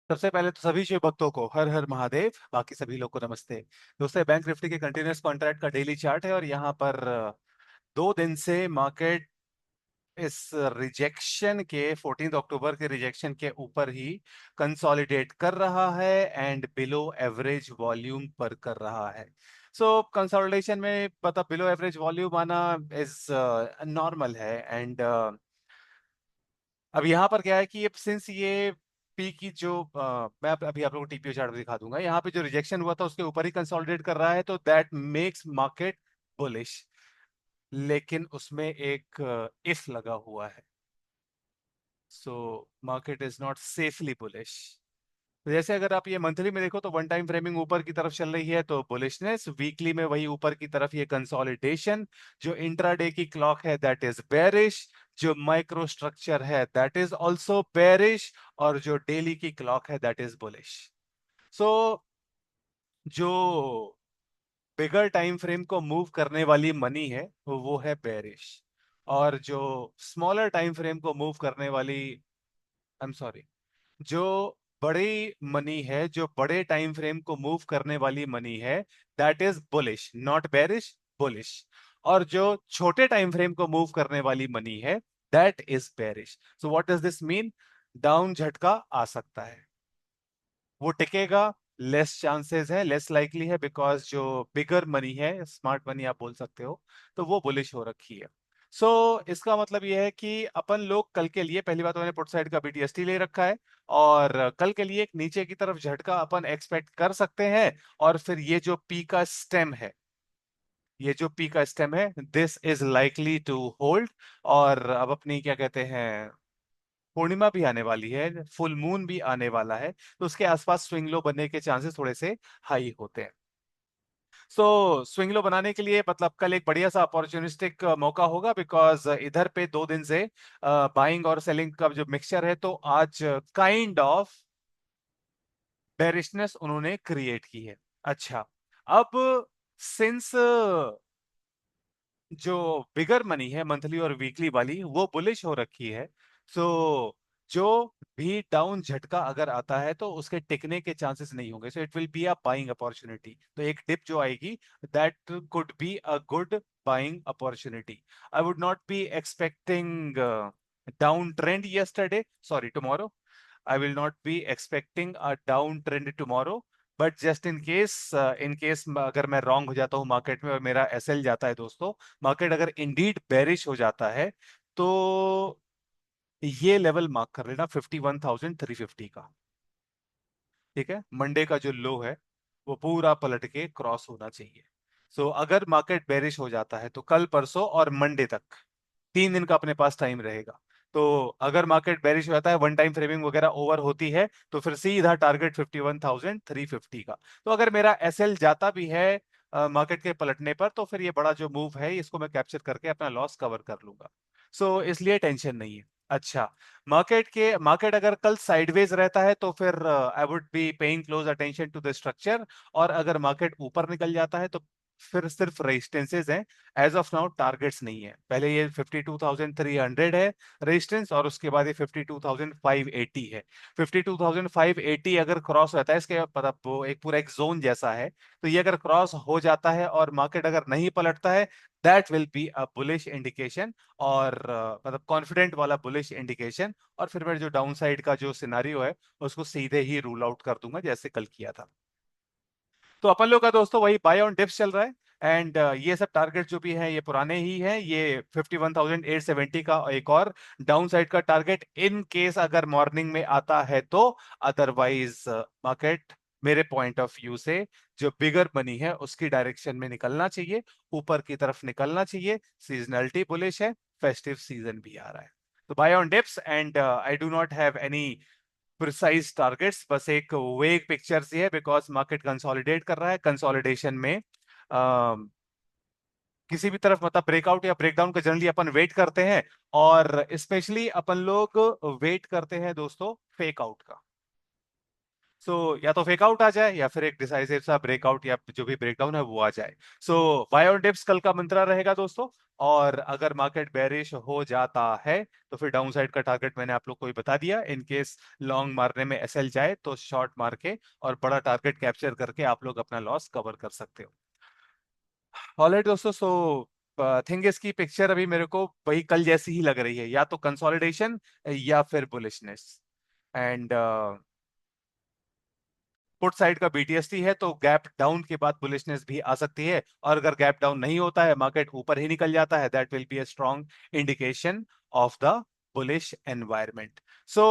सबसे पहले तो सभी शिव भक्तों को हर हर महादेव, बाकी सभी लोग को नमस्ते। दोस्तों, बैंक निफ्टी के कंटिन्यूस कॉन्ट्रैक्ट का डेली चार्ट है और यहाँ पर 2 दिन से मार्केट इस रिजेक्शन के 14 अक्टूबर के रिजेक्शन के ऊपर ही कंसोलिडेट कर रहा है एंड बिलो एवरेज वॉल्यूम पर कर रहा है। सो कंसोलिडेशन में मतलब बिलो एवरेज वॉल्यूम आना इज नॉर्मल है एंड अब यहाँ पर क्या है कि ये सिंस ये पी की जो मैं अभी आप लोगों को टीपीओ चार्ट दिखा दूंगा, यहाँ पे जो रिजेक्शन हुआ था उसके ऊपर ही कंसोलिडेट कर रहा है, तो दैट मेक्स मार्केट बुलिश। लेकिन उसमें एक इफ लगा हुआ है, so market is not safely bullish. जैसे अगर आप ये मंथली में देखो तो वन टाइम फ्रेमिंग ऊपर की तरफ चल रही है तो बुलिशनेस, वीकली में वही ऊपर की तरफ ये कंसोलिडेशन, जो इंट्राडे की क्लॉक है दैट इज बेरिश, जो माइक्रो स्ट्रक्चर है दैट इज आल्सो बेरिश, और जो डेली की क्लॉक है दैट इज बुलिश। सो जो बिगर टाइम फ्रेम को मूव करने वाली मनी है वो है बेरिश, और जो स्मॉलर टाइम फ्रेम को मूव करने वाली, आई एम सॉरी, जो बड़ी मनी है, जो बड़े टाइम फ्रेम को मूव करने वाली मनी है, that is bullish, not bearish, bullish. और जो छोटे टाइम फ्रेम को मूव करने वाली मनी है that is bearish. So what does this mean? Down झटका आ सकता है, वो टिकेगा, लेस चांसेस है, लेस लाइकली है, बिकॉज जो बिगर मनी है, स्मार्ट मनी आप बोल सकते हो, तो वो बुलिश हो रखी है। सो इसका मतलब ये है कि अपन लोग कल के लिए, पहली बात तो मैंने पुट साइड का बीटीएसटी ले रखा है, और कल के लिए एक नीचे की तरफ झटका अपन एक्सपेक्ट कर सकते हैं। और फिर ये जो पी का स्टेम है, ये जो पी का स्टेम है, this is likely to hold. और अब अपनी क्या कहते हैं, पूर्णिमा भी आने वाली है, फुल मून भी आने वाला है, तो उसके आसपास स्विंग लो बनने के चांसेस थोड़े से हाई होते हैं। सो स्विंग लो बनाने के लिए मतलब कल एक बढ़िया सा अपॉर्चुनिस्टिक मौका होगा, बिकॉज इधर पे 2 दिन से बाइंग और सेलिंग का जो मिक्सचर है, तो आज काइंड ऑफ बेरिशनेस उन्होंने क्रिएट की है। अच्छा, अब सिंस जो बिगर मनी है मंथली और वीकली वाली वो बुलिश हो रखी है, सो जो भी डाउन झटका अगर आता है तो उसके टिकने के चांसेस नहीं होंगे, so it will be a buying opportunity. तो एक डिप जो आएगी that could be a good buying opportunity. I would not be expecting down trend yesterday, sorry tomorrow, I will not be expecting a downtrend tomorrow, but just in case अगर मैं wrong हो जाता हूँ market में और मेरा SL जाता है दोस्तों, मार्केट अगर इंडीड बेरिश हो जाता है, तो ये लेवल मार्क कर लेना 51,350 का। ठीक है, मंडे का जो लो है वो पूरा पलट के क्रॉस होना चाहिए। सो अगर मार्केट बेरिश हो जाता है तो कल परसों और मंडे तक 3 दिन का अपने पास टाइम रहेगा। तो अगर मार्केट बेरिश हो जाता है, वन टाइम फ्रेमिंग वगैरह ओवर होती है, तो फिर सीधा टारगेट 51,350 का। तो अगर मेरा एसएल जाता भी है मार्केट के पलटने पर, तो फिर ये बड़ा जो मूव है इसको मैं कैप्चर करके अपना लॉस कवर कर लूंगा। सो इसलिए टेंशन नहीं है। अच्छा, मार्केट अगर कल साइडवेज रहता है तो फिर I would be paying close attention to the structure, और अगर मार्केट ऊपर निकल जाता है तो फिर सिर्फ रेजिस्टेंसेज हैं। एज ऑफ नाउ टारगेट्स नहीं है। पहले ये 52,300 है रेजिस्टेंस, और उसके बाद ये 52,580 है। 52,580 अगर क्रॉस रहता है, इसके मतलब वो एक पूरा एक जोन जैसा है, तो ये अगर क्रॉस हो जाता है और मार्केट अगर नहीं पलटता है, that will be a bullish indication, और मतलब कॉन्फिडेंट वाला बुलिश इंडिकेशन। और फिर मैं जो डाउन साइड का जो सिनारियो है उसको सीधे ही रूल आउट कर दूंगा जैसे कल किया था। तो अपन लोग का दोस्तों वही बाय ऑन डिप्स चल रहा है, एंड ये सब टारगेट जो भी है ये पुराने ही हैं। ये 51,870 का एक और डाउन साइड का टारगेट इन केस अगर मॉर्निंग में आता है तो। अदरवाइज मार्केट मेरे पॉइंट ऑफ व्यू से जो बिगर मनी है उसकी डायरेक्शन में निकलना चाहिए, ऊपर की तरफ निकलना चाहिए। सीजनलिटी बुलिश है, फेस्टिव सीजन भी आ रहा है, तो buy on dips. And I do not have any precise targets, बस एक वेग पिक्चर सी है, बिकॉज मार्केट कंसोलिडेट कर रहा है। कंसोलिडेशन में किसी भी तरफ मतलब ब्रेकआउट या ब्रेकडाउन का जनरली अपन वेट करते हैं, और स्पेशली अपन लोग वेट करते हैं दोस्तों फेक आउट का। सो या तो फेक आउट आ जाए या फिर एक डिसाइसिव सा ब्रेकआउट या जो भी ब्रेकडाउन है वो आ जाए। सो बाय ऑन डिप्स कल का मंत्रा रहेगा दोस्तों। और अगर मार्केट बेरिश हो जाता है तो फिर डाउन साइड का टारगेट मैंने आप लोग को ही बता दिया। इन केस लॉन्ग मारने में एसएल जाए तो शॉर्ट मार के और बड़ा टारगेट कैप्चर करके आप लोग अपना लॉस कवर कर सकते हो। ऑलराइट दोस्तों, सो थिंग इसकी पिक्चर अभी मेरे को वही कल जैसी ही लग रही है, या तो कंसोलिडेशन या फिर बुलिशनेस। एंड पुट साइड का बीटीएसटी है तो गैप डाउन के बाद बुलिशनेस भी आ सकती है, और अगर गैप डाउन नहीं होता है, मार्केट ऊपर ही निकल जाता है, that will be a strong indication of the bullish environment. So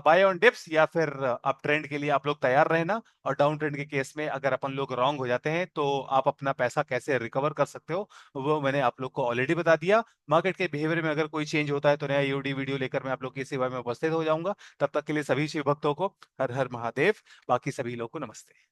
buy on dips या फिर अप ट्रेंड के लिए आप लोग तैयार रहना। और डाउन ट्रेंड के केस में अगर अपन लोग रॉन्ग हो जाते हैं तो आप अपना पैसा कैसे रिकवर कर सकते हो वो मैंने आप लोग को ऑलरेडी बता दिया। मार्केट के बिहेवियर में अगर कोई चेंज होता है तो नया यूडी वीडियो लेकर मैं आप लोग की सेवा में उपस्थित हो जाऊंगा। तब तक के लिए सभी शिव भक्तों को हर हर महादेव, बाकी सभी लोग को नमस्ते।